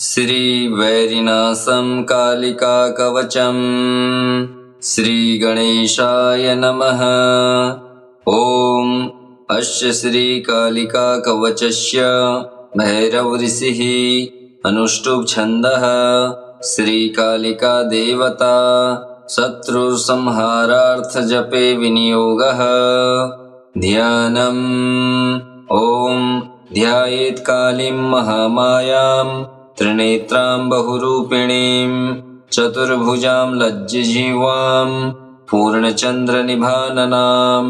श्रीवैरिनाशं कालिकाकवचम्। श्रीगणेशाय नमः। ॐ अस्य श्रीकालिकाकवचस्य भैरवऋषिः अनुष्टुप् छन्दः। श्रीकालिका देवता शत्रुसंहारार्थजपे विनियोगः। ध्यानम्। ॐ ध्यायेत् कालीं महामायां त्रिनेत्रां बहुरूपिणीं चतुर्भुजां लज्जजीवां पूर्णचन्द्रनिभाननां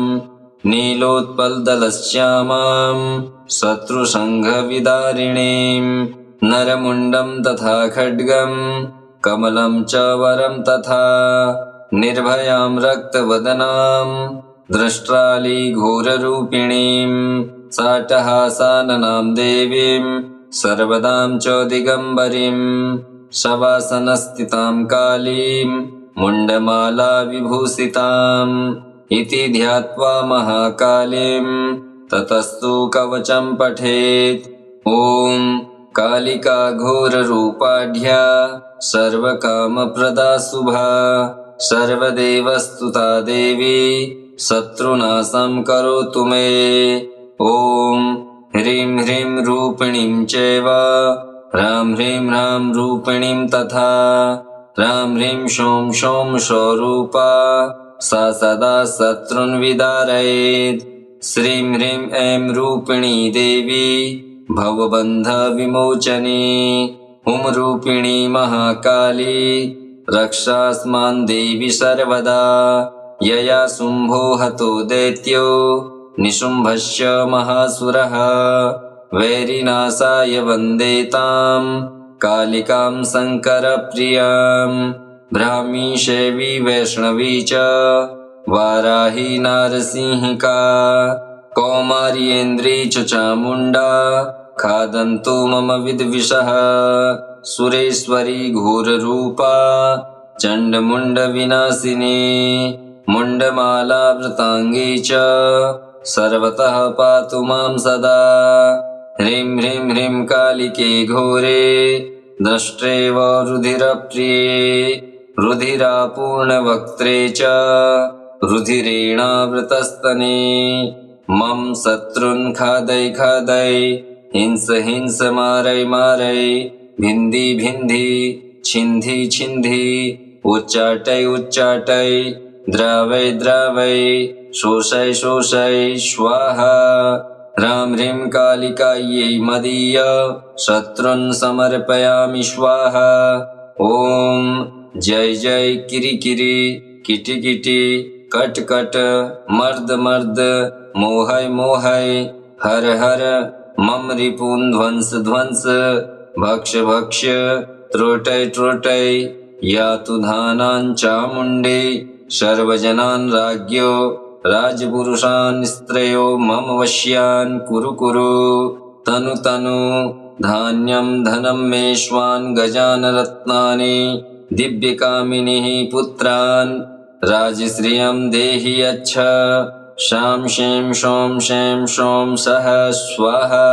नीलोत्पलदलश्यामां शत्रुसंघविदारिणीं नरमुण्डं तथा खड्गं कमलं च वरं तथा निर्भयां रक्तवदनां दृष्ट्रालीघोररूपिणीं साटहासाननां देवीं सर्वदां च दिगम्बरीं शवासनस्थितां कालीं मुण्डमाला विभूषिताम् इति ध्यात्वा महाकालीं ततस्तु कवचं पठेत्। ॐ कालिका घोररूपाढ्या सर्वकामप्रदा शुभा सर्वदेवस्तुता देवी शत्रुनाशं करोतु मे। ॐ ह्रीं ह्रीं रूपिणीं चैव ह्रां ह्रीं ह्रां रूपिणीं तथा ह्रां ह्रीं शौं शौं स्वरूपा सा सदा शत्रून् विदारयेत्। श्रीं ह्रीं ऐं रूपिणी देवी भवबन्धविमोचनी। हुं रूपिणी महाकाली रक्षास्मान् देवी सर्वदा। यया शुम्भो हतो दैत्यो निशुम्भस्य महासुरः वैरिनाशाय वन्दे तां कालिकां शङ्करप्रियां। ब्राह्मी शैवी वैष्णवी च वाराही नारसिंहिका कौमार्येन्द्री च चामुण्डा खादन्तु मम विद्विषः। सुरेश्वरी घोररूपा चण्डमुण्डविनाशिनी मुण्डमालावृताङ्गी च सर्वतः पातु मां सदा। ह्रीं ह्रीं ह्रीं कालिके घोरे दष्ट्रेव रुधिरप्रिये रुधिरापूर्णवक्त्रे च रुधिरेणावृतस्तने मम शत्रून् खादय खादय हिंस हिंस मारय मारय भिन्धि भिन्धि छिन्धि छिन्धि उच्चाटय उच्चाटय द्रावय द्रावय शोषय शोषय स्वाहा। ह्रां ह्रीं कालिकायै मदीय शत्रून् समर्पयामि स्वाहा। ॐ जय जय किरि किरि किटि किटि कट कट मर्द मर्द मोहय मोहय हर हर मम रिपून् ध्वंस ध्वंस भक्ष भक्ष त्रोटय त्रोटय यातु धानान् चामुण्डे सर्वजनान् राज्ञो राजपुरुषान् स्त्रयो मम वश्यान् कुरु कुरु। तनु तनु धान्यं धनं मे श्वान् गजान् रत्नानि दिव्यकामिनीः पुत्रान् राजश्रियं देहि यच्छ। शां शीं शों शें शों सः स्वाहा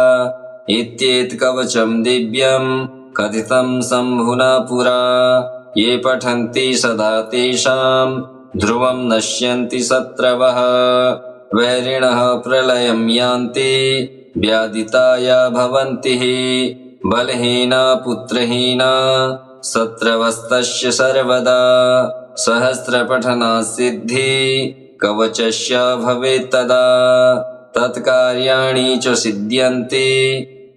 इत्येतत्कवचं दिव्यं कथितं शम्भुना पुरा। ये पठन्ति सदा तेषां ध्रुवं नश्यन्ति शत्रवः वैरिणः प्रलयं यान्ति व्याधिताया भवन्ति बलहीना पुत्रहीना शत्रवस्तस्य सर्वदा। सहस्रपठना सिद्धि कवचस्य भवेत् तदा तत्कार्याणि च सिद्ध्यन्ति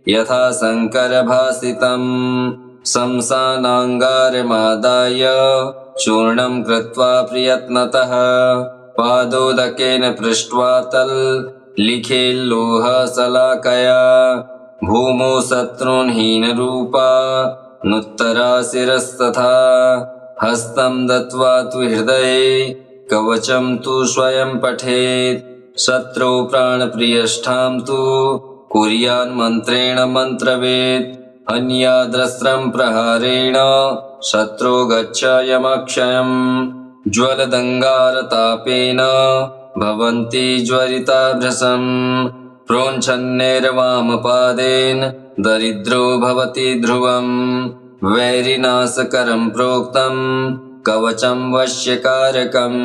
यथा शङ्करभासितम्। शंसानाङ्गारमादाय चूर्णं कृत्वा प्रयत्नतः पादोदकेन पृष्ट्वा लिखेल्लोहशलाकया भूमौ शत्रून् हीनरूपा नुत्तरा शिरस्तथा हस्तं दत्त्वा तु हृदये कवचं तु स्वयं पठेत्। शत्रौ प्राणप्रियष्ठां तु कुर्यान्मन्त्रेण मन्त्रवेत्। अन्याद्रस्त्रं प्रहारेण शत्रो गच्छ यमक्षयम्। ज्वलदङ्गारतापेन भवन्ति ज्वरिता भृशम् प्रोञ्छन्नेरवामपादेन दरिद्रो भवति ध्रुवम् वैरिनाशकरं प्रोक्तं कवचं वश्यकारकम्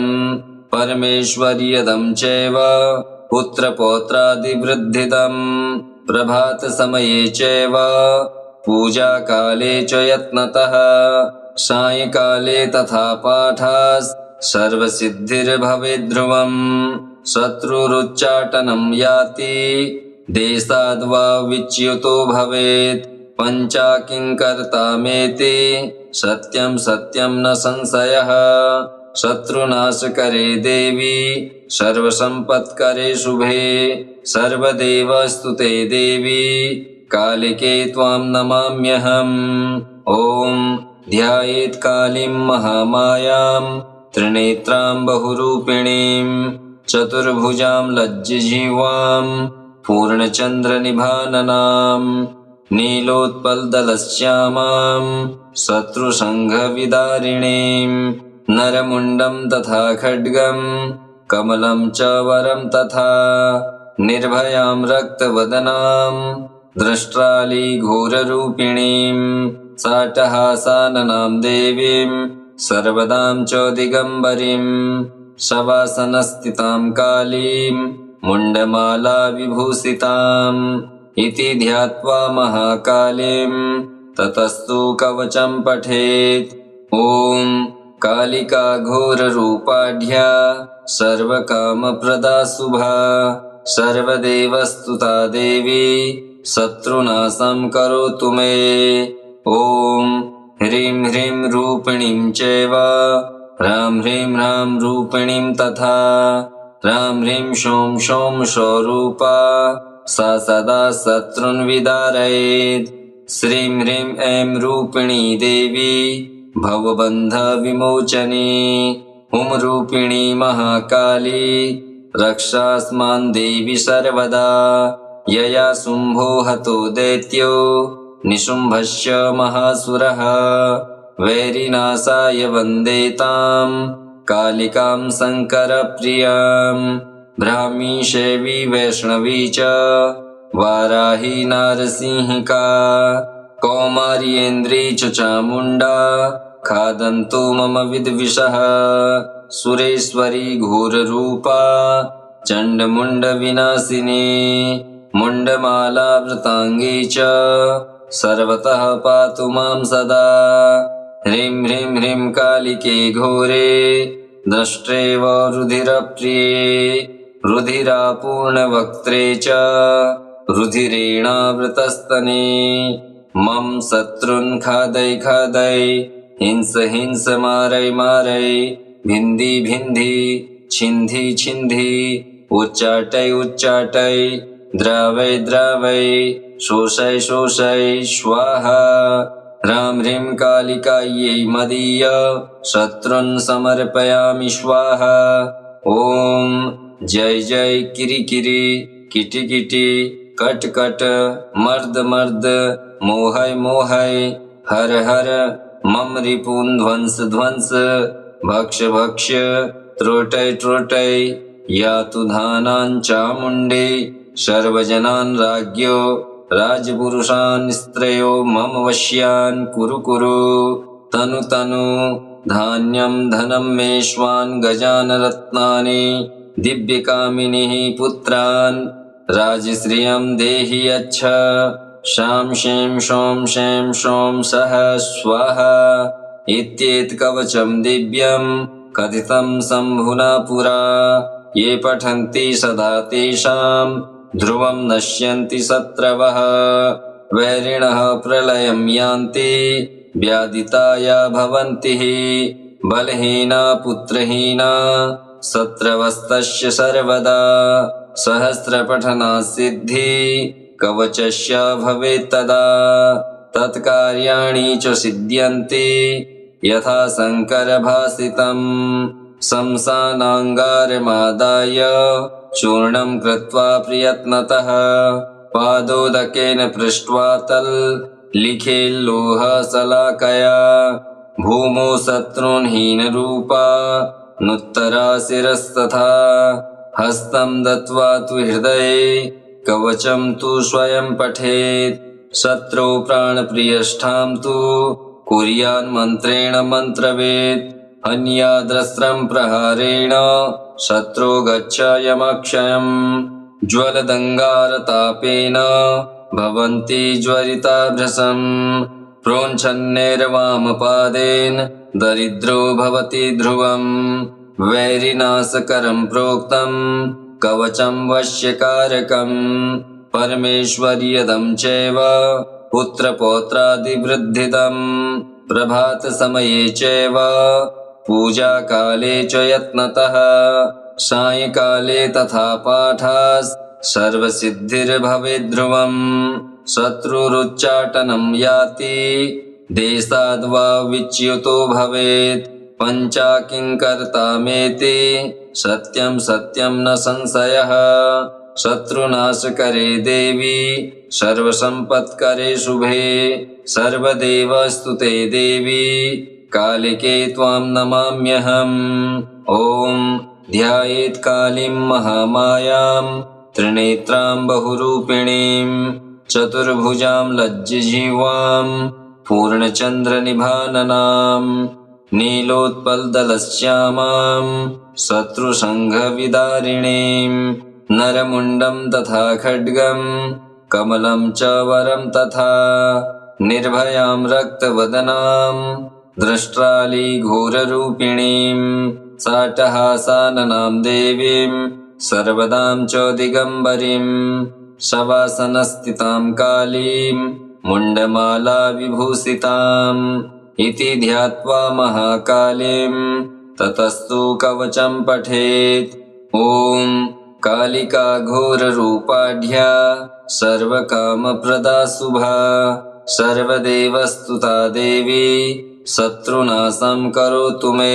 परमेश्वर्यदं चैव पुत्रपौत्रादिवृद्धिदम् प्रभातसमये चैव पूजाकाले च यत्नतः सायंकाले तथा पाठास् सर्वसिद्धिर्भवेद्ध्रुवम् शत्रुरुच्चाटनं याति देशाद्वा विच्युतो भवेत् पञ्चाकिंकर्तामेति सत्यं सत्यं न संशयः शत्रुनाशकरे देवी सर्वसम्पत्करे शुभे सर्वदेवस्तुते देवी कालिके त्वां नमाम्यहम्। ॐ ध्यायेत् कालीं महामायां त्रिनेत्रां बहुरूपिणीं चतुर्भुजां लज्जजीवां पूर्णचन्द्रनिभाननां नीलोत्पलदलश्यामां शत्रुसङ्घविदारिणीं नरमुण्डं तथा खड्गं कमलं च वरं तथा निर्भयां रक्तवदनां दृष्ट्रालीघोररूपिणीं साटहासाननां देवीं सर्वदां च दिगम्बरीं शवासनस्थितां कालीं मुण्डमाला विभूषिताम् इति ध्यात्वा महाकालीं ततस्तु कवचं पठेत्। ॐ कालिका घोररूपाढ्या सर्वकामप्रदा शुभा सर्वदेवस्तुता देवी शत्रुनाशं करोतु मे। ॐ ह्रीं ह्रीं रूपिणीं चैव ह्रां ह्रीं ह्रां रूपिणीं तथा ह्रां ह्रीं शौं शौं स्वरूपा सा सदा शत्रून् विदारयेत्। श्रीं ह्रीं ऐं रूपिणी देवी भवबन्धविमोचनी हुं रूपिणी महाकाली रक्षास्मान् देवी सर्वदा यया शुम्भो हतो दैत्यो निशुम्भस्य महासुरः वैरिनाशाय वन्दे तां कालिकां शङ्करप्रियां ब्राह्मी शैवी वैष्णवी च वाराही नारसिंहिका कौमार्येन्द्री च चामुण्डा खादन्तु मम विद्विषः सुरेश्वरी घोररूपा चण्डमुण्डविनाशिनी मुण्डमालावृताङ्गी च सर्वतः पातु मां सदा। ह्रीं ह्रीं ह्रीं कालिके घोरे दष्ट्रेव रुधिरप्रिये रुधिरापूर्णवक्त्रे च रुधिरेणावृतस्तने मम शत्रून् खादय खादय हिंस हिंस मारय मारय भिन्धि भिन्धि छिन्धि छिन्धि उच्चाटय उच्चाटय द्रावय द्रावय शोषय शोषय स्वाहा। ह्रां ह्रीं कालिकायै मदीय शत्रून् समर्पयामि स्वाहा। ॐ जय जय किरि किरि किटि किटि कट कट मर्द मर्द मोहय मोहय हर हर मम रिपून् ध्वंस ध्वंस भक्ष भक्ष त्रोटय त्रोटय यातु धानान् चामुण्डे सर्वजनान् राज्ञो राजपुरुषान् स्त्रयो मम वश्यान् कुरु कुरु तनु तनु धान्यं धनं मेष्वान् गजान् रत्नानि दिव्यकामिनीः पुत्रान् राजश्रियं देहि यच्छ शां शें शौं शें शौं सः स्वाहा इत्येतत्कवचं दिव्यं कथितं शम्भुना पुरा ये पठन्ति सदा तेषां ध्रुवं नश्यन्ति शत्रवः वैरिणः प्रलयं यान्ति व्याधिताया भवन्ति बलहीना पुत्रहीना शत्रवस्तस्य सर्वदा सहस्रपठना सिद्धि कवचस्य भवेत् तदा तत्कार्याणि च सिद्ध्यन्ति यथा शङ्करभासितं शंसानाङ्गारमादाय चूर्णं कृत्वा प्रयत्नतः पादोदकेन पृष्ट्वा लिखेल्लोहशलाकया भूमौ शत्रून् हीनरूपा नुत्तरा शिरस्तथा हस्तं दत्त्वा तु हृदये कवचं तु स्वयं पठेत् शत्रौ प्राणप्रियष्ठां तु कुर्यान्मन्त्रेण मन्त्रवेत् हन्याद्रस्त्रं प्रहारेण शत्रो गच्छायमक्षयम् ज्वलदङ्गारतापेन भवन्ति ज्वरिताभ्रसम् प्रोञ्छन्नेर्वामपादेन दरिद्रो भवति ध्रुवम् वैरिनाशकरं प्रोक्तं कवचं वश्यकारकम् परमेश्वर्यदं चैव पुत्रपौत्रादिवृद्धिदम् प्रभातसमये चैव पूजाकाले च यत्नतः सायंकाले तथा पाठास् सर्वसिद्धिर्भवेद्ध्रुवम् शत्रुरुच्चाटनं याति देशाद्वा विच्युतो भवेत् पञ्चाकिंकर्तामेति सत्यं सत्यं न संशयः शत्रुनाशकरे देवी सर्वसम्पत्करे शुभे सर्वदेवस्तुते देवी कालिके त्वां नमाम्यहम् ॐ ध्यायेत् कालीं महामायां त्रिनेत्रां बहुरूपिणीं चतुर्भुजां लज्जजीवां पूर्णचन्द्रनिभाननां नीलोत्पलदलश्यामां शत्रुसङ्घविदारिणीं नरमुण्डं तथा खड्गं कमलं च वरं तथा निर्भयां रक्तवदनां दृष्ट्रालीघोररूपिणीं साटहासाननां देवीं सर्वदां च दिगम्बरीं शवासनस्थितां कालीं मुण्डमाला विभूषिताम् इति ध्यात्वा महाकालीं ततस्तु कवचं पठेत् ॐ कालिका घोररूपाढ्या सर्वकामप्रदा शुभा सर्वदेवस्तुता देवी शत्रुनाशं करोतु मे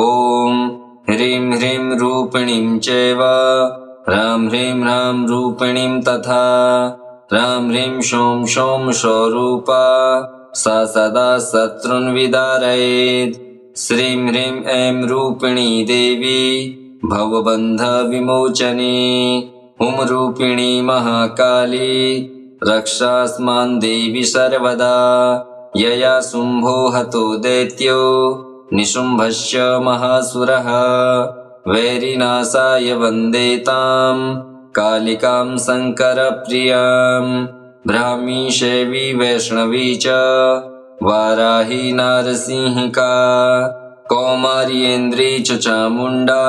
ॐ ह्रीं ह्रीं रूपिणीं चैव ह्रां ह्रीं ह्रां रूपिणीं तथा ह्रां ह्रीं शौं शौं स्वरूपा सा सदा शत्रून् विदारयेत् श्रीं ह्रीं ऐं रूपिणी देवी भवबन्धविमोचनी हुं रूपिणी महाकाली रक्षास्मान् देवी सर्वदा यया शुम्भो हतो दैत्यो निशुम्भस्य महासुरः वैरिनाशाय वन्दे तां कालिकां शङ्करप्रियां ब्राह्मी शैवी वैष्णवी च वाराही नारसिंहिका कौमार्येन्द्री च चामुण्डा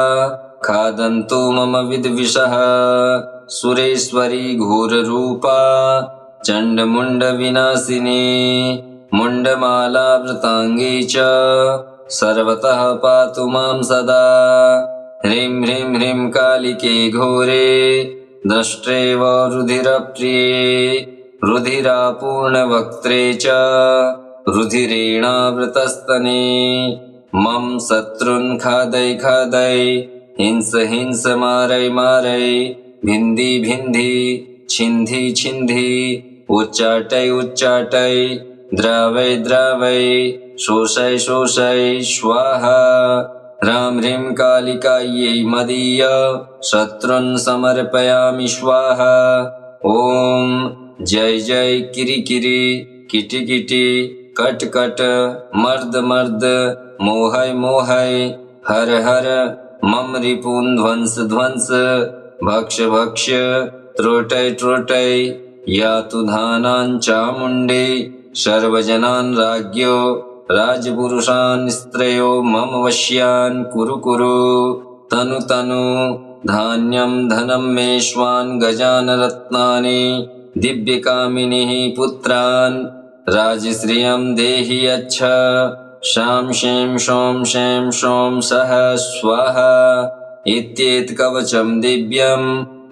खादन्तु मम विद्विषः सुरेश्वरी घोररूपा चण्डमुण्डविनाशिनी मुण्डमालावृताङ्गी च सर्वतः पातु मां सदा ह्रीं ह्रीं ह्रीं कालिके घोरे दष्ट्रेव रुधिरप्रिये रुधिरापूर्णवक्त्रे च रुधिरेणावृतस्तने मम शत्रून् खादय खादय हिंस हिंस मारय मारय भिन्धि भिन्धि छिन्धि छिन्धि उच्चाटय उच्चाटय द्रावय द्रावय शोषय शोषय स्वाहा ह्रां ह्रीं कालिकायै मदीय शत्रून् समर्पयामि स्वाहा ॐ जय जय किरि किरि किटि किटि कट कट मर्द मर्द मोहय मोहय हर हर मम रिपून् ध्वंस ध्वंस भक्ष भक्ष त्रोटय त्रोटय यातु धानान् चामुण्डे सर्वजनान् राज्ञो राजपुरुषान् स्त्रयो मम वश्यान् कुरु कुरु तनु तनु धान्यं धनं मेष्वान् गजान् रत्नानि दिव्यकामिनीः पुत्रान् राजश्रियं देहि यच्छ शां शें शों शें शों सः स्वाहा इत्येतत्कवचं दिव्यं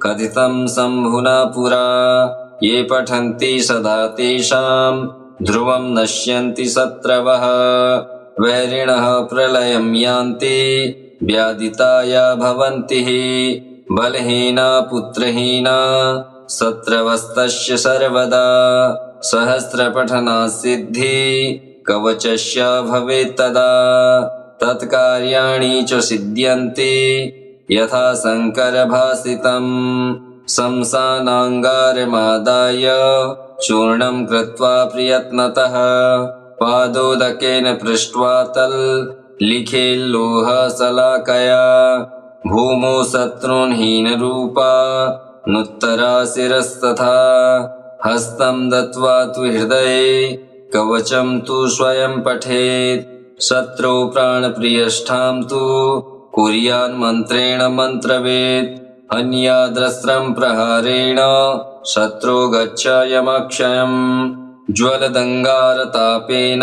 कथितं शम्भुना पुरा ये पठन्ति सदा तेषां ध्रुवं नश्यन्ति शत्रवः वैरिणः प्रलयं यान्ति व्याधिताया भवन्ति बलहीना पुत्रहीना शत्रवस्तस्य सर्वदा सहस्रपठना सिद्धि कवचस्य भवेत् तदा तत्कार्याणि च सिद्ध्यन्ति यथा शङ्करभासितम् शंसानाङ्गारमादाय चूर्णं कृत्वा प्रयत्नतः पादोदकेन पृष्ट्वा तल्लिखेल्लोहशलाकया भूमौ शत्रून् हीनरूपा नुत्तरा शिरस्तथा हस्तं दत्त्वा तु हृदये कवचं तु स्वयं पठेत् शत्रौ प्राणप्रियष्ठां तु कुर्यान्मन्त्रेण मन्त्रवेत् अन्याद्रस्त्रं प्रहारेण शत्रो गच्छायमक्षयम् ज्वलदङ्गारतापेन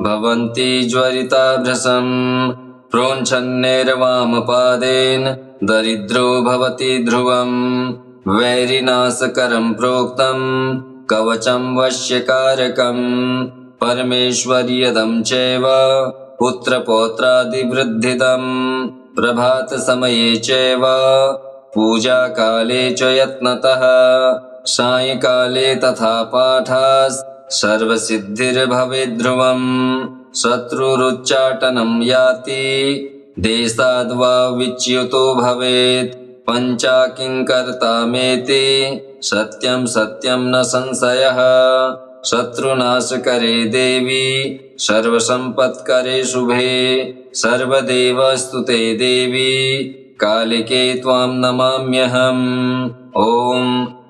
भवन्ति ज्वरिताभ्रशम् प्रोञ्छन्नेर्वामपादेन दरिद्रो भवति ध्रुवम् वैरिनाशकरं प्रोक्तं कवचं वश्यकारकम् परमेश्वर्यदं चैव पुत्रपौत्रादिवृद्धिदम् प्रभातसमये चैव पूजाकाले च यत्नतः सायंकाले तथा पाठास् सर्वसिद्धिर्भवेद्ध्रुवम् शत्रुरुच्चाटनं याति देशाद्वा विच्युतो भवेत् पञ्चाकिंकर्तामेति सत्यं सत्यं न संशयः शत्रुनाशकरे देवी सर्वसम्पत्करे शुभे सर्वदेवस्तुते देवी कालिके त्वां नमाम्यहम् ॐ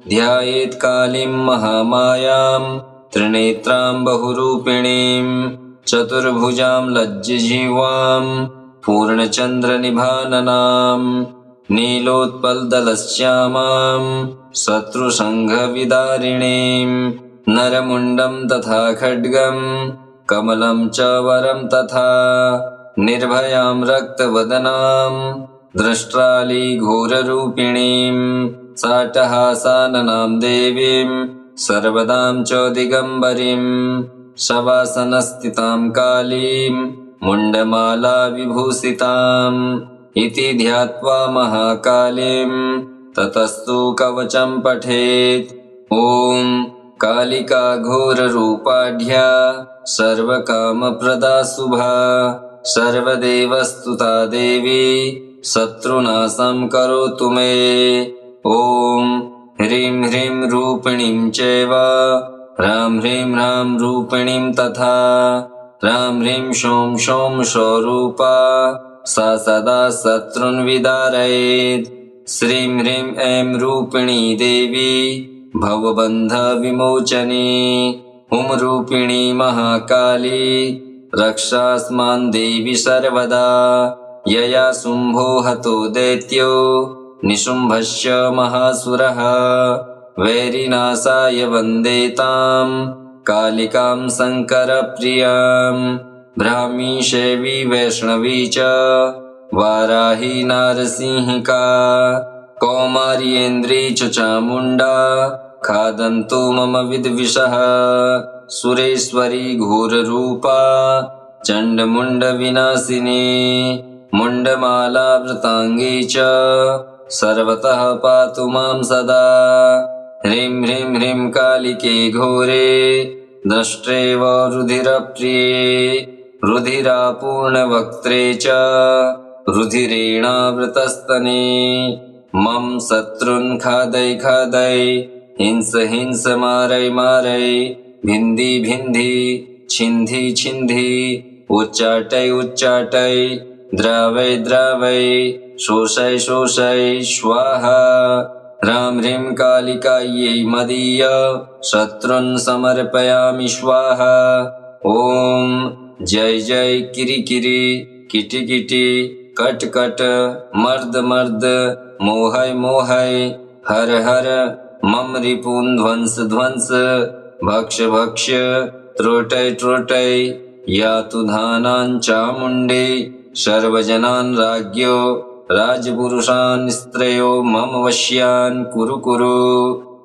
ध्यायेत् कालीं महामायां त्रिनेत्रां बहुरूपिणीं चतुर्भुजां लज्जजीवां पूर्णचन्द्रनिभाननां नीलोत्पलदलश्यामां शत्रुसङ्घविदारिणीं नरमुण्डं तथा खड्गं कमलं च वरं तथा निर्भयां रक्तवदनां द्रष्ट्रालीघोररूपिणीं साटहासाननां देवीं सर्वदां च दिगम्बरीं शवासनस्थितां कालीं मुण्डमाला विभूषिताम् इति ध्यात्वा महाकालीं ततस्तु कवचं पठेत् ॐ कालिका घोररूपाढ्या सर्वकामप्रदा शुभा सर्वदेवस्तुता देवी शत्रुनाशं करोतु मे ॐ ह्रीं ह्रीं रूपिणीं चैव ह्रां ह्रीं ह्रां रूपिणीं तथा ह्रां ह्रीं शों शों स्वरूपा सा सदा शत्रून् विदारयेत् श्रीं ह्रीं ऐं रूपिणी देवी भवबन्धविमोचनी हुं रूपिणी महाकाली रक्षास्मान् देवी सर्वदा यया शुम्भो हतो दैत्यो निशुम्भस्य महासुरः वैरिनाशाय वन्दे तां कालिकां शङ्करप्रियां ब्राह्मी शैवी वैष्णवी च वाराही नारसिंहिका कौमार्येन्द्री च चामुण्डा खादन्तु मम विद्विषः सुरेश्वरी घोररूपा चण्डमुण्डविनाशिनी मुण्डमालावृताङ्गी च सर्वतः पातु मां सदा ह्रीं ह्रीं ह्रीं कालिके घोरे दष्ट्रेव रुधिरप्रिये रुधिरापूर्णवक्त्रे च रुधिरेणावृतस्तने मम शत्रून् खादय खादय हिंस हिंस मारय मारय भिन्धि भिन्धि छिन्धि छिन्धि उच्चाटय उच्चाटय द्रावय द्रावय शोषय शोषय स्वाहा ह्रां ह्रीं कालिकायै मदीय शत्रून् समर्पयामि स्वाहा ॐ जय जय किरि किरि किटि किटि कट कट मर्द मर्द मोहय मोहय हर हर मम रिपून् ध्वंस ध्वंस भक्ष भक्ष त्रोटय त्रोटय यातु धानान् चामुण्डे सर्वजनान् राज्ञो राजपुरुषान् स्त्रयो मम वश्यान् कुरु कुरु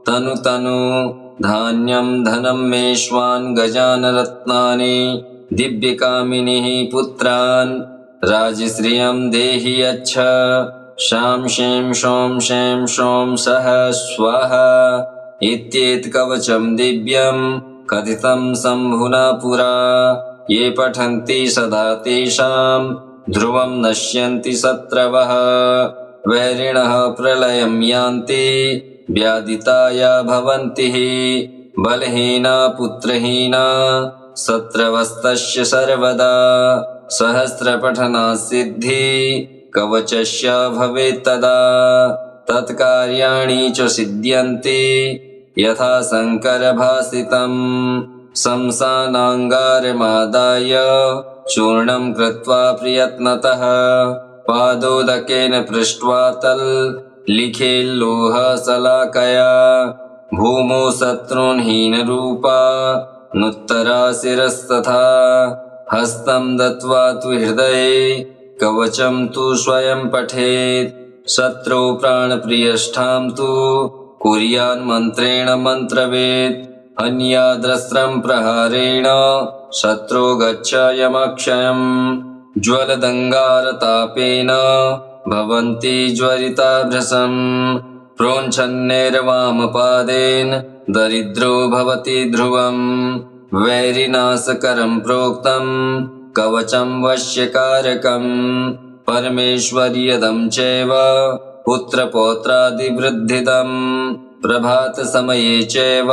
तनु तनु धान्यं धनं मेष्वान् गजान् रत्नानि दिव्यकामिनीः पुत्रान् राजश्रियं देहि यच्छ शां शें शों शें शों सः स्वाहा इत्येतत् कवचं दिव्यं कथितं शम्भुना पुरा ये पठन्ति सदा तेषां ध्रुवं नश्यन्ति शत्रवः वैरिणः प्रलयं यान्ति व्याधिताया भवन्ति बलहीना पुत्रहीना सत्रवस्तस्य सर्वदा सहस्रपठनात् सिद्धि कवचस्य भवेत् तदा तत्कार्याणि च सिद्ध्यन्ति यथा शङ्करभासितम् शंसानाङ्गारमादाय चूर्णं कृत्वा प्रयत्नतः पादोदकेन पृष्ट्वा लिखेल्लोहशलाकया भूमौ शत्रून् हीनरूपा नुत्तरा शिरस्तथा हस्तं दत्त्वा तु हृदये कवचं तु स्वयं पठेत् शत्रौ प्राणप्रियष्ठां तु कुर्यान्मन्त्रेण मन्त्रवेत् अन्याद्रस्त्रं प्रहारेण शत्रो गच्छ यमक्षयम् ज्वलदङ्गारतापेन भवन्ति ज्वरिता भृशम् प्रोञ्छन्नेर्वामपादेन दरिद्रो भवति ध्रुवम् वैरिनाशकरं प्रोक्तम् कवचं वश्यकारकम् परमेश्वर्यदं चैव पुत्रपौत्रादिवृद्धिदम् प्रभातसमये चैव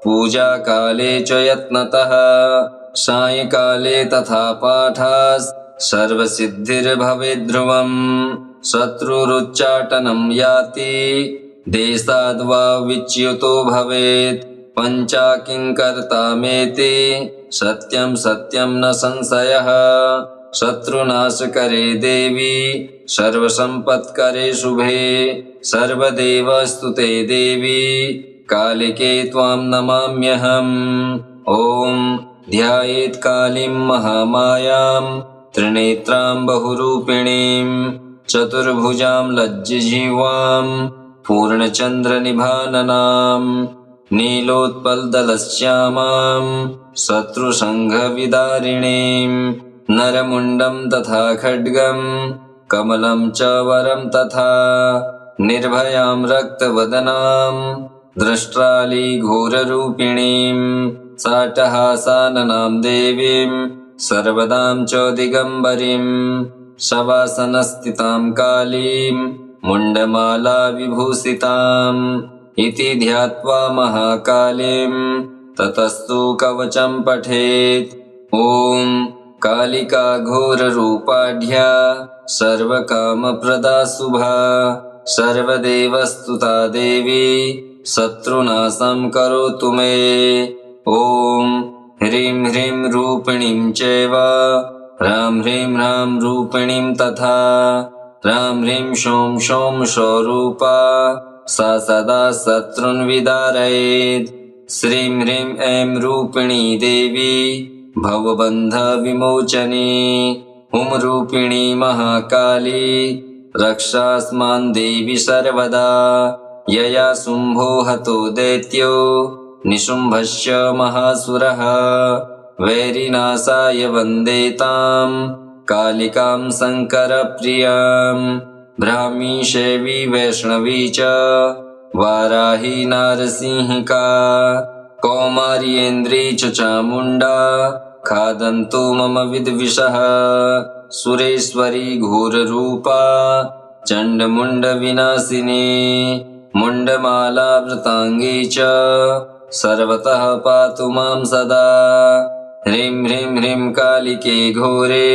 पूजाकाले च यत्नतः सायंकाले तथा पाठास् सर्वसिद्धिर्भवेत् ध्रुवम् शत्रुरुच्चाटनं याति देशाद्वा विच्युतो भवेत् पञ्चाकिंकर्तामेति सत्यं सत्यं न संशयः शत्रुनाशकरे देवी सर्वसम्पत्करे शुभे सर्वदेवस्तुते देवी कालिके त्वां नमाम्यहम् ॐ ध्यायेत् कालीं महामायां त्रिनेत्रां बहुरूपिणीं चतुर्भुजां लज्जजीवां पूर्णचन्द्रनिभाननां नीलोत्पलदलश्यामां शत्रुसङ्घविदारिणीं नरमुण्डं तथा खड्गं कमलं च वरं तथा निर्भयां रक्तवदनां दृष्ट्रालीघोररूपिणीं साटहासाननां देवीं सर्वदां च दिगम्बरीं शवासनस्थितां कालीं मुण्डमाला विभूषिताम् इति ध्यात्वा महाकालीं ततस्तु कवचं पठेत् ॐ कालिका घोररूपाढ्या सर्वकामप्रदा शुभा सर्वदेवस्तुता देवी शत्रुनाशं करोतु मे ॐ ह्रीं ह्रीं रूपिणीं चैव ह्रां ह्रीं ह्रां रूपिणीं तथा ह्रां ह्रीं शौं शौं स्वरूपा सा सदा शत्रून् विदारयेत् श्रीं ह्रीं ऐं रूपिणी देवी भवबन्धविमोचनी हुं रूपिणी महाकाली रक्षास्मान् देवी सर्वदा यया शुम्भो हतो दैत्यो निशुम्भस्य महासुरः वैरिनाशाय वन्दे तां कालिकां शङ्करप्रियां ब्राह्मी शैवी वैष्णवी च वाराही नारसिंहिका कौमार्येन्द्री च चामुण्डा खादन्तु मम विद्विषः सुरेश्वरी घोररूपा चण्डमुण्डविनाशिनी मुण्डमालावृताङ्गी च सर्वतः पातु मां सदा ह्रीं ह्रीं ह्रीं कालिके घोरे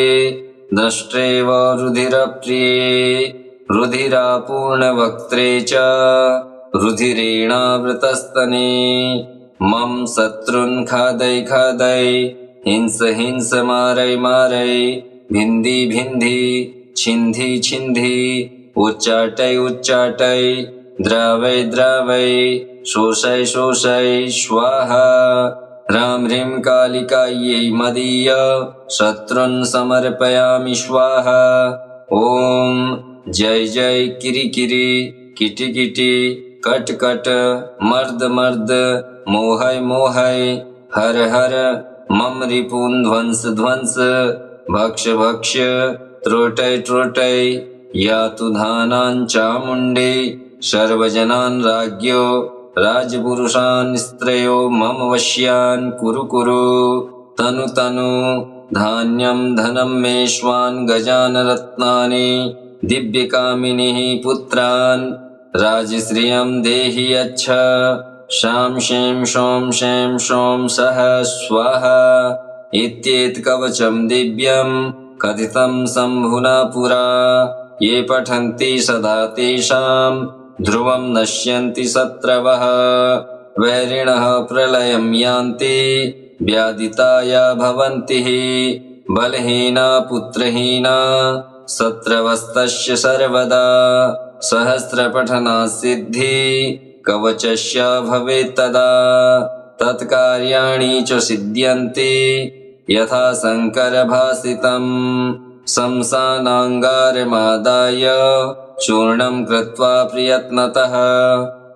दष्ट्रेव रुधिरप्रिये रुधिरापूर्णवक्त्रे च रुधिरेणावृतस्तने मम शत्रून् खादय खादय हिंस हिंस मारय मारय भिन्धि भिन्धि छिन्धि छिन्धि उच्चाटय उच्चाटय द्रावय द्रावय शोषय शोषय स्वाहा ह्रां ह्रीं कालिकायै मदीय शत्रून् समर्पयामि स्वाहा ॐ जय जय किरिकिरि किटिकिटि कट कट मर्द मर्द मोहय मोहय हर हर मम रिपून् ध्वंस ध्वंस भक्ष भक्ष त्रोटय त्रोटय यातु धानान् चामुण्डे सर्वजनान् राज्ञो राजपुरुषान् स्त्रयो मम वश्यान् कुरु कुरु तनु तनु धान्यं धनं मेष्वान् गजान् रत्नानि दिव्यकामिनीः पुत्रान् राजश्रियं देहि यच्छ शां शीं शों शें शों सः स्वाहा इत्येतत्कवचं दिव्यं कथितं शम्भुना पुरा ये पठन्ति सदा तेषां ध्रुवं नश्यन्ति शत्रवः वैरिणः प्रलयं यान्ति व्याधिताया भवन्ति बलहीना पुत्रहीना शत्रवस्तस्य सर्वदा सहस्रपठना सिद्धि कवचस्य भवेत् तदा तत्कार्याणि च सिद्ध्यन्ति यथा शङ्करभासितम् शंसानाङ्गारमादाय चूर्णं कृत्वा प्रयत्नतः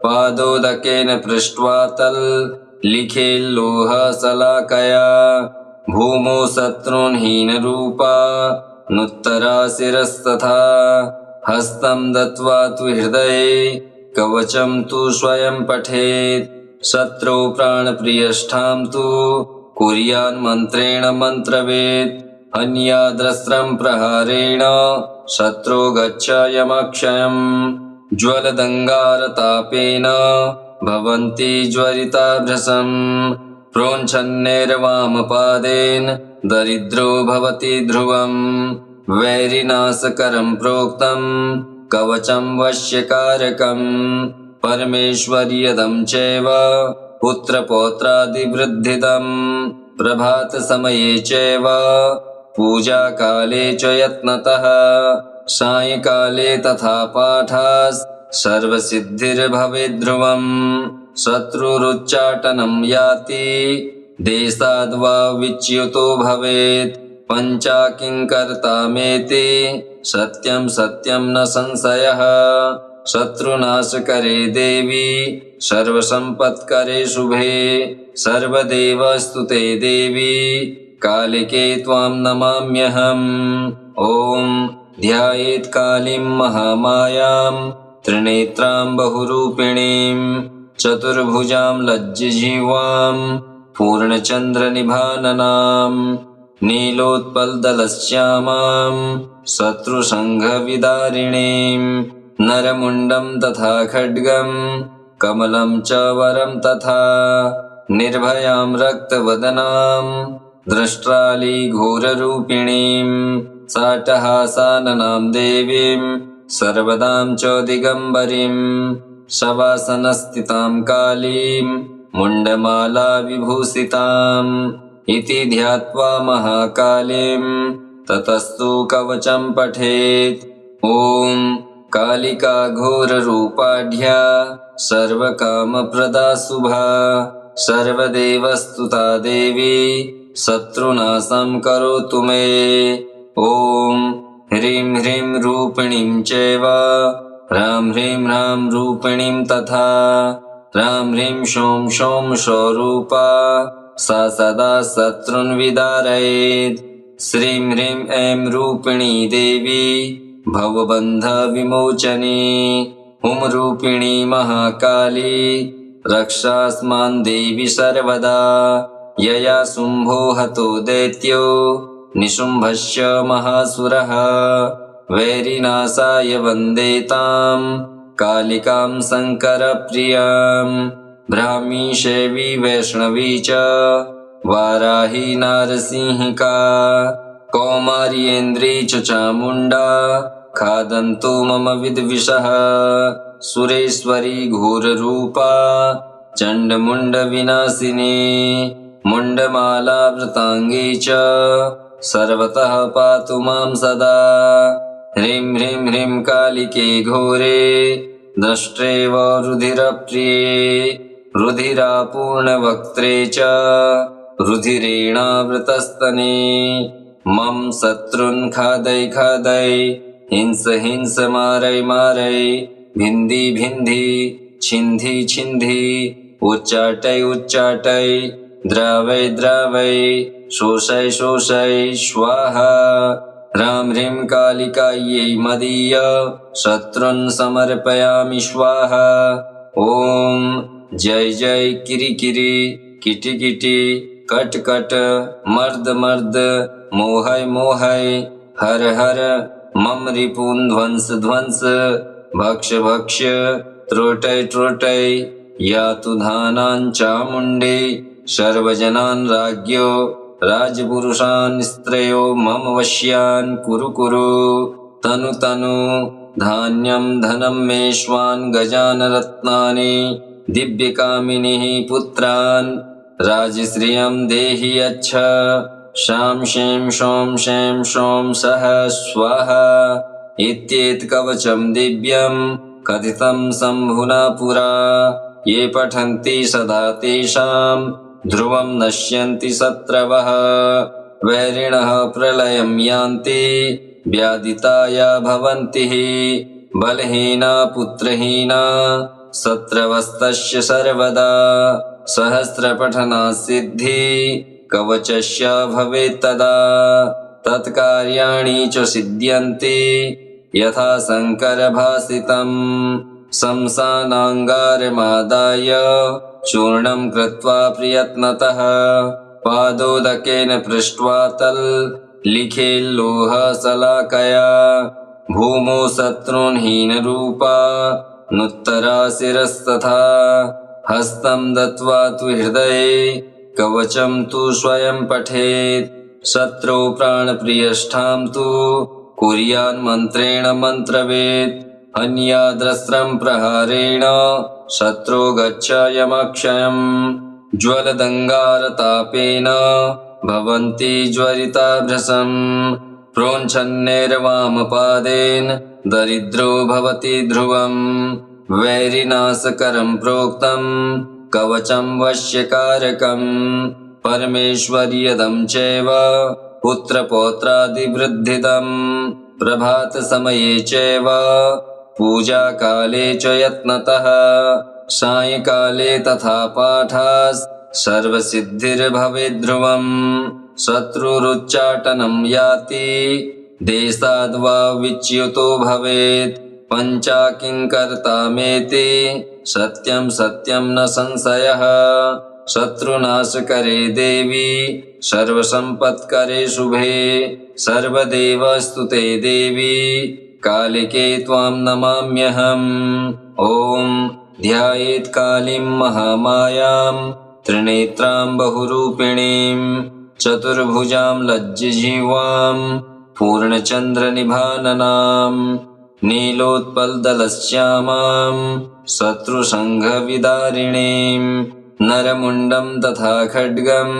पादोदकेन पृष्ट्वा लिखेल्लोहशलाकया भूमौ शत्रून् हीनरूपा नुत्तरा शिरस्तथा हस्तं दत्त्वा तु हृदये कवचं तु स्वयं पठेत् शत्रौ प्राणप्रियष्ठां तु कुर्यान्मन्त्रेण मन्त्रवेत् अन्याद्रस्त्रं प्रहारेण शत्रो गच्छयमक्षयम् ज्वलदङ्गारतापेन भवन्ति ज्वरिता भृशम् प्रोञ्छन्नेर्वामपादेन दरिद्रो भवति ध्रुवम् वैरिनाशकरं प्रोक्तं कवचं वश्यकारकम् परमेश्वर्यदं चैव पुत्रपौत्रादिवृद्धिदम् प्रभातसमये चैव पूजाकाले च यत्नतः सायंकाले तथा पाठास् सर्वसिद्धिर्भवेद्ध्रुवम् शत्रुरुच्चाटनं याति देशाद्वा विच्युतो भवेत् पञ्चाकिंकर्तामेति सत्यं सत्यं न संशयः शत्रुनाशकरे देवी सर्वसम्पत्करे शुभे सर्वदेवस्तुते देवी कालिके त्वां नमाम्यहम् ॐ ध्यायेत् कालीं महामायां त्रिनेत्रां बहुरूपिणीं चतुर्भुजां लज्जजीवां पूर्णचन्द्रनिभाननां नीलोत्पलदलश्यामां शत्रुसङ्घविदारिणीं नरमुण्डं तथा खड्गं कमलं च वरं तथा निर्भयां रक्तवदनां दृष्ट्रालीघोररूपिणीं साटहासाननां देवीं सर्वदां च दिगम्बरीं शवासनस्थितां कालीं मुण्डमाला विभूषिताम् इति ध्यात्वा महाकालीं ततस्तु कवचं पठेत् ॐ कालिका घोररूपाढ्या सर्वकामप्रदा शुभा सर्वदेवस्तुता देवी शत्रुनाशं करोतु मे ॐ ह्रीं ह्रीं रूपिणीं चैव ह्रां ह्रीं ह्रां रूपिणीं तथा ह्रां ह्रीं शों शों स्वरूपा सा सदा शत्रून् विदारयेत् श्रीं ह्रीं ऐं रूपिणी देवी भवबन्धविमोचनी हुं रूपिणी महाकाली रक्षास्मान् देवी सर्वदा यया शुम्भो हतो दैत्यो निशुम्भस्य महासुरः वैरिनाशाय वन्दे तां कालिकां शङ्करप्रियां ब्राह्मी शैवी वैष्णवी च वाराही नारसिंहिका कौमार्येन्द्री च चामुण्डा खादन्तु मम विद्विषः सुरेश्वरी घोररूपा चण्डमुण्डविनाशिनी मुण्डमालावृताङ्गी च सर्वतः पातु मां सदा ह्रीं ह्रीं ह्रीं कालिके घोरे दष्ट्रेव रुधिरप्रिये रुधिरापूर्णवक्त्रे च रुधिरेणावृतस्तने मम शत्रून् खादय खादय हिंस हिंस मारय मारय भिन्धि भिन्धि छिन्धि छिन्धि उच्चाटय उच्चाटय द्रावय द्रावय शोषय शोषय स्वाहा ह्रां ह्रीं कालिकायै मदीय शत्रून् समर्पयामि स्वाहा ॐ जय जय किरि किरि किटि किटि कट कट मर्द मर्द मोहय मोहय हर हर मम रिपून् ध्वंस ध्वंस भक्ष्य भक्ष्य त्रोटय त्रोटय यातु धानान् चामुण्डे सर्वजनान् राज्ञो राजपुरुषान् स्त्रयो मम वश्यान् कुरु कुरु तनु तनु धान्यं धनं मेष्वान् गजान् रत्नानि दिव्यकामिनीः पुत्रान् राजश्रियं देहि यच्छ शां शीं शों शें शों सः स्वाहा इत्येतत्कवचं दिव्यं कथितं शम्भुना पुरा ये पठन्ति सदा तेषां ध्रुवं नश्यन्ति शत्रवः वैरिणः प्रलयं यान्ति व्याधिताया भवन्ति बलहीना पुत्रहीना शत्रवस्तस्य सर्वदा सहस्रपठना सिद्धि कवचस्य भवेत् तदा तत्कार्याणि च सिद्ध्यन्ति यथा शङ्करभासितम् शंसानाङ्गारमादाय चूर्णं कृत्वा प्रयत्नतः पादोदकेन पृष्ट्वा लिखेल्लोहशलाकया भूमौ शत्रून् हीनरूपा नुत्तरा शिरस्तथा हस्तं दत्त्वा तु हृदये कवचं तु स्वयं पठेत् शत्रौ प्राणप्रियष्ठां तु कुर्यान्मन्त्रेण मन्त्रवेत् अन्याद्रस्त्रं प्रहारेण शत्रो गच्छयमक्षयम् ज्वलदङ्गारतापेन भवन्ति ज्वरिताभ्रशम् प्रोञ्छन्नेर्वामपादेन दरिद्रो भवति ध्रुवम् वैरिनाशकरं प्रोक्तं कवचं वश्यकारकम् परमेश्वर्यदं चैव पुत्रपौत्रादिवृद्धिदम् प्रभातसमये चैव पूजाकाले च यत्नतः सायंकाले तथा पाठास् सर्वसिद्धिर्भवेद्ध्रुवम् शत्रुरुच्चाटनं याति देशाद्वा विच्युतो भवेत् पञ्चाकिंकर्तामेति सत्यं सत्यं न संशयः शत्रुनाशकरे देवी सर्वसम्पत्करे शुभे सर्वदेवस्तुते देवी कालिके त्वां नमाम्यहम् ॐ ध्यायेत् कालीं महामायां त्रिनेत्रां बहुरूपिणीं चतुर्भुजां लज्जजीवां पूर्णचन्द्रनिभाननां नीलोत्पलदलश्यामां शत्रुसङ्घविदारिणीं नरमुण्डं तथा खड्गं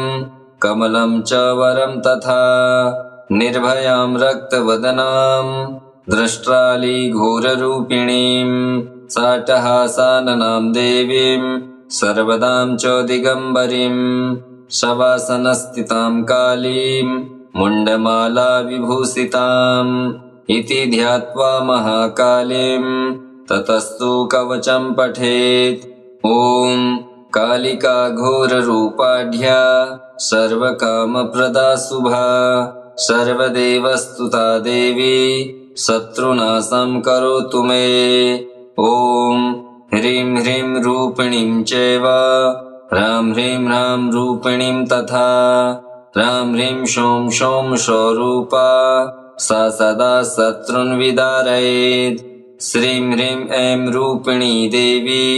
कमलं च वरं तथा निर्भयां रक्तवदनां दृष्ट्रालीघोररूपिणीं साटहासाननां देवीं सर्वदां च दिगम्बरीं शवासनस्थितां कालीं मुण्डमाला विभूषिताम् इति ध्यात्वा महाकालीं ततस्तु कवचं पठेत् ॐ कालिका घोररूपाढ्या सर्वकामप्रदा शुभा सर्वदेवस्तुता देवी शत्रुनाशं करोतु मे ॐ ह्रीं ह्रीं रूपिणीं चैव ह्रां ह्रीं ह्रां रूपिणीं तथा ह्रां ह्रीं शों शों स्वरूपा सा सदा शत्रून् विदारयेत् श्रीं ह्रीं ऐं रूपिणी देवी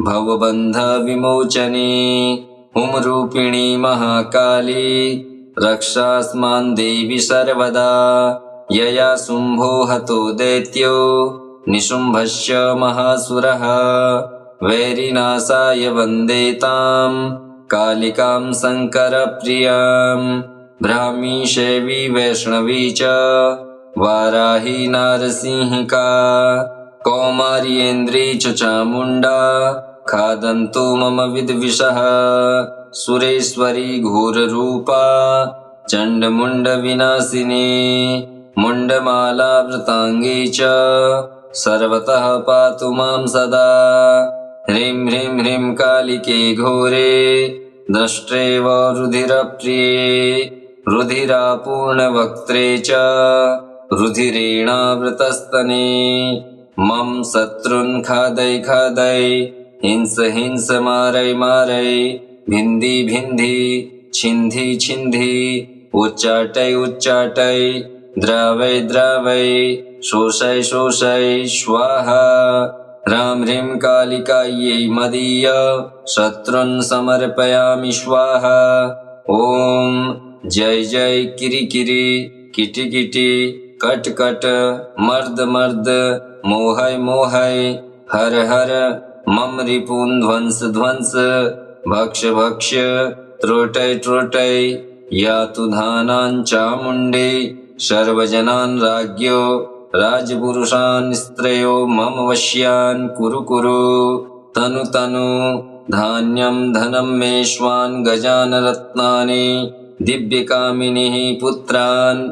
भवबन्धविमोचनी हुं रूपिणी महाकाली रक्षास्मान् देवी सर्वदा यया शुम्भो हतो दैत्यो निशुम्भस्य महासुरः वैरिनाशाय वन्दे तां कालिकां शङ्करप्रियां ब्राह्मी शैवी वैष्णवी च वाराही नारसिंहिका कौमार्येन्द्री च चामुण्डा खादन्तु मम विद्विषः सुरेश्वरी घोररूपा चण्डमुण्डविनाशिनी मुण्डमालावृताङ्गी च सर्वतः पातु मां सदा ह्रीं ह्रीं ह्रीं कालिके घोरे दष्ट्रेव रुधिरप्रिये रुधिरापूर्णवक्त्रे च रुधिरेणावृतस्तने मम शत्रून् खादय खादय हिंस हिंस मारय मारय भिन्धि भिन्धि छिन्धि छिन्धि उच्चाटय उच्चाटय द्रावय द्रावय शोषय शोषय स्वाहा। ह्रां ह्रीं कालिकायै मदीय शत्रुन् समर्पयामि स्वाहा। ॐ जय जय किरिकिरि किटिकिटि कट कट मर्द मर्द मोहय मोहय हर हर मम रिपून् ध्वंस ध्वंस भक्ष भक्ष त्रोटय त्रोटय यातु धानान् चामुण्डे सर्वजनान् राज्ञो राजपुरुषान् स्त्रयो मम वश्यान् कुरु कुरु। तनु तनु धान्यं धनं मे श्वान् गजान् रत्नानि दिव्यकामिनीः पुत्रान्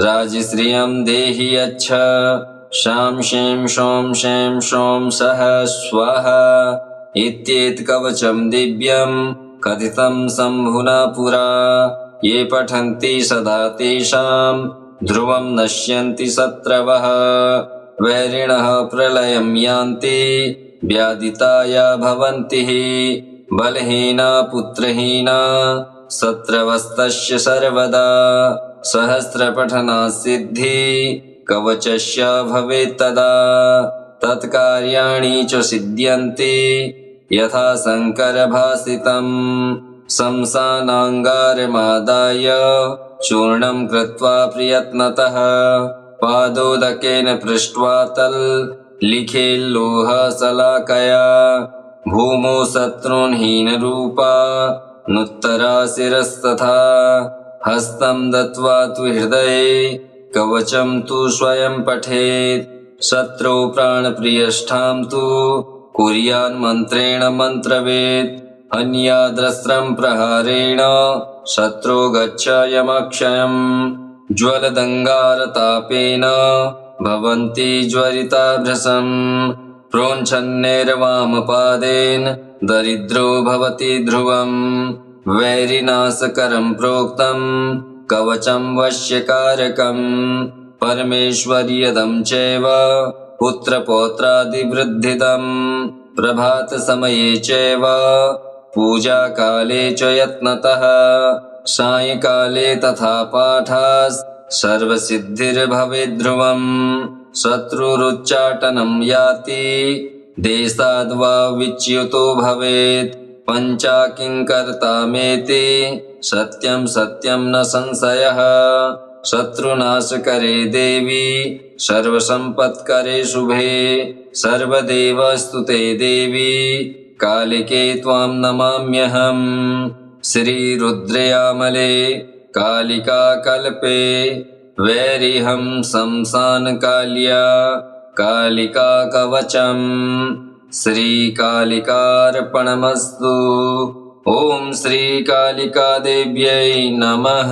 राजश्रियं देहि यच्छ। शां शीं शों शें शों सः स्वाहा इत्येतत्कवचं दिव्यं कथितं शम्भुना पुरा। ये पठन्ति सदा तेषां ध्रुवं नश्यन्ति शत्रवः। वैरिणः प्रलयं यान्ति व्याधिताया भवन्ति बलहीना पुत्रहीना शत्रवस्तस्य सर्वदा। सहस्रपठना सिद्धि कवचस्य भवेत् तदा। तत्कार्याणि च सिद्ध्यन्ति यथा शङ्करभासितम्। शंसानाङ्गारमादाय चूर्णं कृत्वा प्रयत्नतः पादोदकेन पृष्ट्वा तल्लिखेल्लोहशलाकया। भूमौ शत्रून् हीनरूपा नुत्तरा शिरस्तथा। हस्तं दत्त्वा तु हृदये कवचं तु स्वयं पठेत्। शत्रौ प्राणप्रियष्ठां तु कुर्यान्मन्त्रेण मन्त्रवेत्। अन्याद्रस्त्रं प्रहारेण शत्रो गच्छयमक्षयम्। ज्वलदङ्गारतापेन भवन्ति ज्वरिता भृशम्। प्रोञ्छन्नेर्वामपादेन दरिद्रो भवति ध्रुवम्। वैरिनाशकरं प्रोक्तं कवचं वश्यकारकम्। परमेश्वर्यदं चैव पुत्रपौत्रादिवृद्धिदम्। प्रभातसमये चैव पूजाकाले च यत्नतः। सायंकाले तथा पाठास् सर्वसिद्धिर्भवेद्ध्रुवम्। शत्रुरुच्चाटनं याति देशाद्वा विच्युतो भवेत्। पञ्चाकिंकर्तामेति सत्यं सत्यं न संशयः। शत्रुनाशकरे देवी सर्वसम्पत्करे शुभे। सर्वदेवस्तुते देवी कालिके त्वां नमाम्यहम्। श्रीरुद्रयामले कालिकाकल्पे वैरिहं शंसानकाल्या कालिकाकवचम्। श्रीकालिकार्पणमस्तु। ॐ श्रीकालिकादेव्यै नमः।